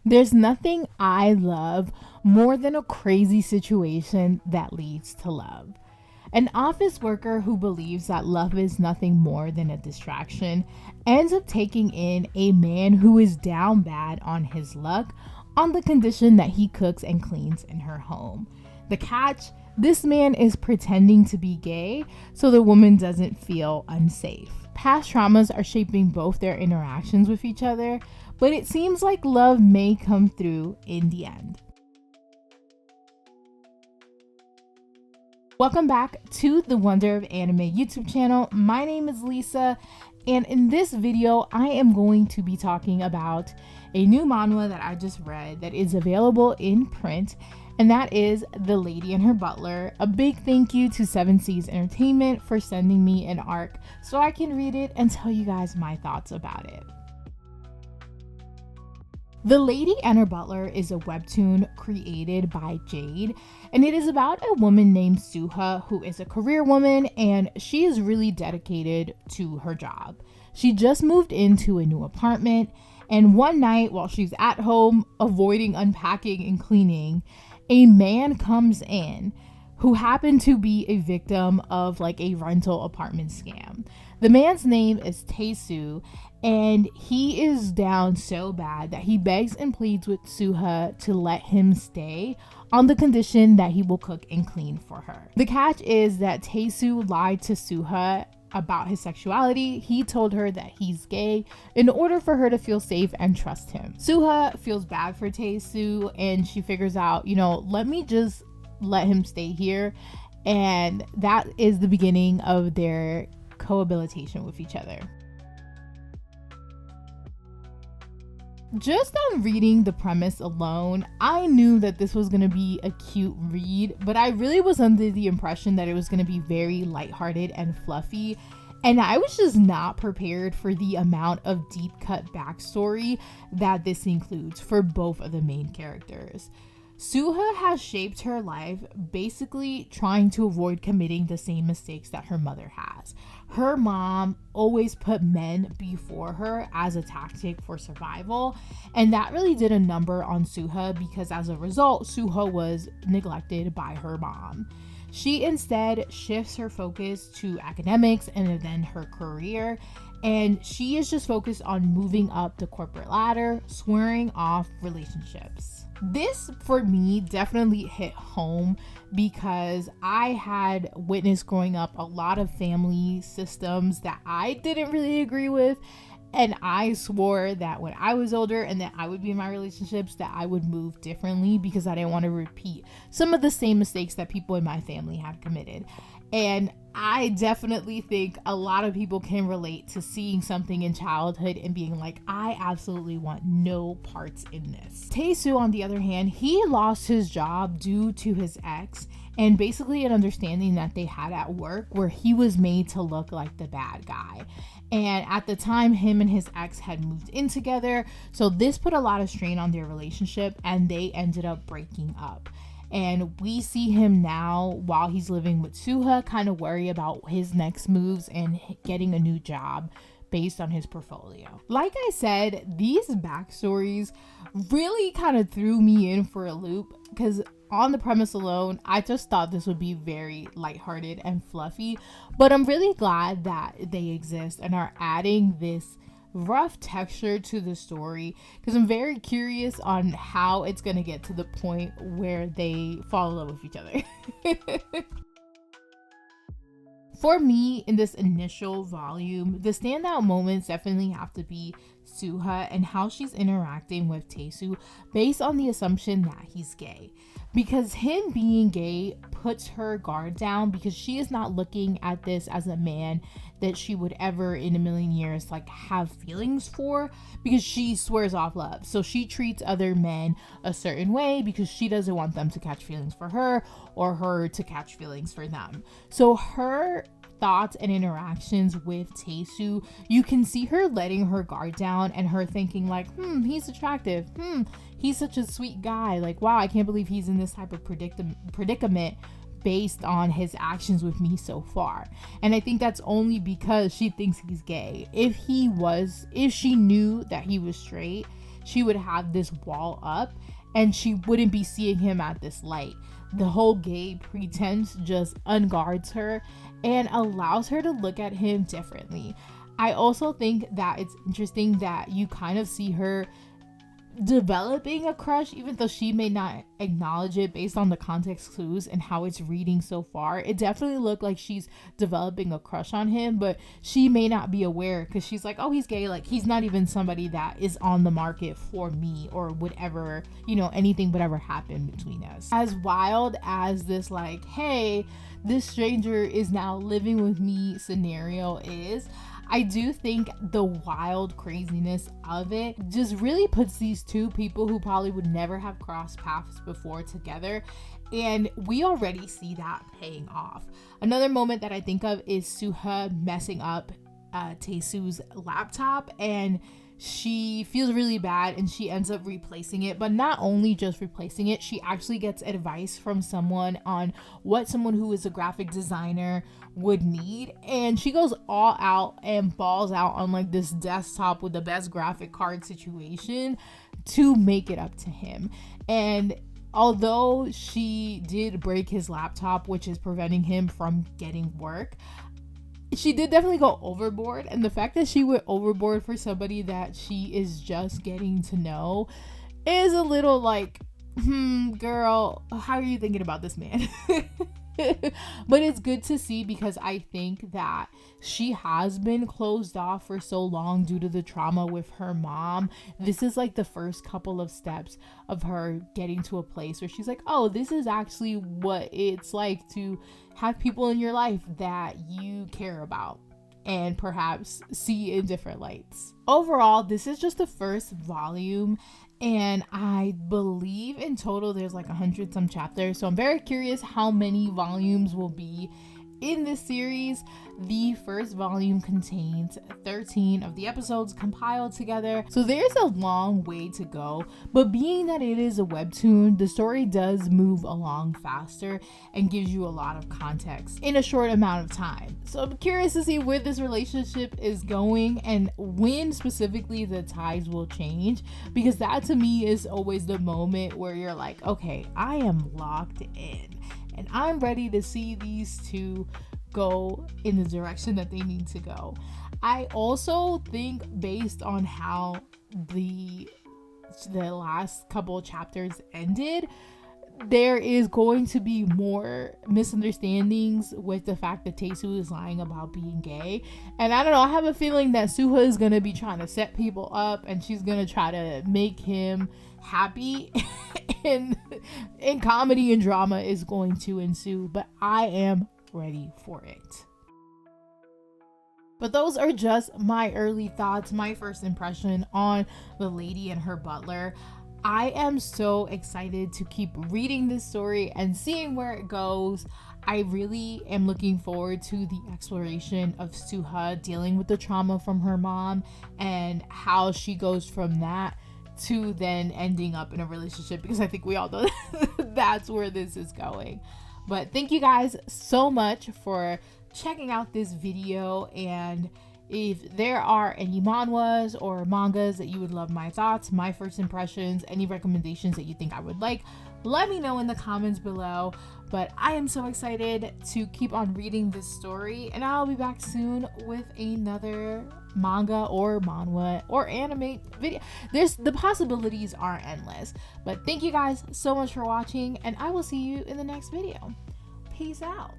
There's nothing I love more than a crazy situation that leads to love. An office worker who believes that love is nothing more than a distraction ends up taking in a man who is down bad on his luck on the condition that he cooks and cleans in her home. The catch: this man is pretending to be gay so the woman doesn't feel unsafe. Past traumas are shaping both their interactions with each other, but it seems like love may come through in the end. Welcome back to the Wonder of Anime YouTube channel. My name is Lisa, and in this video, I am going to be talking about a new manhwa that I just read that is available in print, and that is The Lady and Her Butler. A big thank you to 7 Seas Entertainment for sending me an arc so I can read it and tell you guys my thoughts about it. The Lady and Her Butler is a webtoon created by Jade, and it is about a woman named Suha who is a career woman, and she is really dedicated to her job. She just moved into a new apartment, and one night while she's at home avoiding unpacking and cleaning, a man comes in who happened to be a victim of like a rental apartment scam. The man's name is Taesu, and he is down so bad that he begs and pleads with Suha to let him stay on the condition that he will cook and clean for her. The catch is that Taesu lied to Suha about his sexuality. He told her that he's gay in order for her to feel safe and trust him. Suha feels bad for Taesu, and she figures out, let me just let him stay here, and that is the beginning of their cohabitation with each other. Just on reading the premise alone, I knew that this was going to be a cute read, but I really was under the impression that it was going to be very lighthearted and fluffy, and I was just not prepared for the amount of deep cut backstory that this includes for both of the main characters. Suha has shaped her life basically trying to avoid committing the same mistakes that her mother has. Her mom always put men before her as a tactic for survival, and that really did a number on Suha because as a result, Suha was neglected by her mom. She instead shifts her focus to academics and then her career, and she is just focused on moving up the corporate ladder, swearing off relationships. This, for me, definitely hit home because I had witnessed growing up a lot of family systems that I didn't really agree with, and I swore that when I was older and that I would be in my relationships that I would move differently because I didn't want to repeat some of the same mistakes that people in my family had committed. And I definitely think a lot of people can relate to seeing something in childhood and being like, I absolutely want no parts in this. Taesu, on the other hand, he lost his job due to his ex and basically an understanding that they had at work where he was made to look like the bad guy. And at the time, him and his ex had moved in together, so this put a lot of strain on their relationship and they ended up breaking up. And we see him now while he's living with Suha kind of worry about his next moves and getting a new job based on his portfolio. Like I said, these backstories really kind of threw me in for a loop because on the premise alone, I just thought this would be very lighthearted and fluffy, but I'm really glad that they exist and are adding this rough texture to the story because I'm very curious on how it's going to get to the point where they fall in love with each other. For me, in this initial volume, the standout moments definitely have to be Suha and how she's interacting with Taesu based on the assumption that he's gay. Because him being gay puts her guard down because she is not looking at this as a man that she would ever in a million years like have feelings for, because she swears off love. So she treats other men a certain way because she doesn't want them to catch feelings for her or her to catch feelings for them. So her thoughts and interactions with Taesu, you can see her letting her guard down and her thinking like, he's attractive, he's such a sweet guy, like wow, I can't believe he's in this type of predicament based on his actions with me so far. And I think that's only because she thinks he's gay. If she knew that he was straight, she would have this wall up and she wouldn't be seeing him at this light. The whole gay pretense just unguards her and allows her to look at him differently. I also think that it's interesting that you kind of see her developing a crush, even though she may not acknowledge it based on the context clues and how it's reading so far. It definitely looked like she's developing a crush on him, but she may not be aware because she's like, oh, he's gay, like he's not even somebody that is on the market for me or would ever, you know, anything would ever happen between us. As wild as this like, hey, this stranger is now living with me scenario is, I do think the wild craziness of it just really puts these two people who probably would never have crossed paths before together. And we already see that paying off. Another moment that I think of is Suha messing up Taesu's laptop, and she feels really bad and she ends up replacing it. But not only just replacing it, she actually gets advice from someone on what someone who is a graphic designer would need, and she goes all out and balls out on like this desktop with the best graphic card situation to make it up to him. And although she did break his laptop, which is preventing him from getting work, she did definitely go overboard. And the fact that she went overboard for somebody that she is just getting to know is a little like, girl, how are you thinking about this man? But it's good to see, because I think that she has been closed off for so long due to the trauma with her mom. This is like the first couple of steps of her getting to a place where she's like, oh, this is actually what it's like to have people in your life that you care about and perhaps see in different lights. Overall, this is just the first volume, and I believe in total there's like 100 some chapters, so I'm very curious how many volumes will be in this series. The first volume contains 13 of the episodes compiled together, so there's a long way to go, but being that it is a webtoon, the story does move along faster and gives you a lot of context in a short amount of time. So I'm curious to see where this relationship is going and when specifically the ties will change, because that to me is always the moment where you're like, okay, I am locked in and I'm ready to see these two go in the direction that they need to go. I also think, based on how the last couple of chapters ended, there is going to be more misunderstandings with the fact that Taesu is lying about being gay. And I don't know, I have a feeling that Suha is going to be trying to set people up and she's going to try to make him happy and comedy and drama is going to ensue, but I am ready for it. But those are just my early thoughts, my first impression on The Lady and Her Butler. I am so excited to keep reading this story and seeing where it goes. I really am looking forward to the exploration of Suha dealing with the trauma from her mom and how she goes from that to then ending up in a relationship, because I think we all know that's where this is going. But thank you guys so much for checking out this video, and if there are any manhwas or mangas that you would love my thoughts, my first impressions, any recommendations that you think I would like, let me know in the comments below. But I am so excited to keep on reading this story, and I'll be back soon with another manga or manhwa or anime video. The possibilities are endless. But thank you guys so much for watching, and I will see you in the next video. Peace out.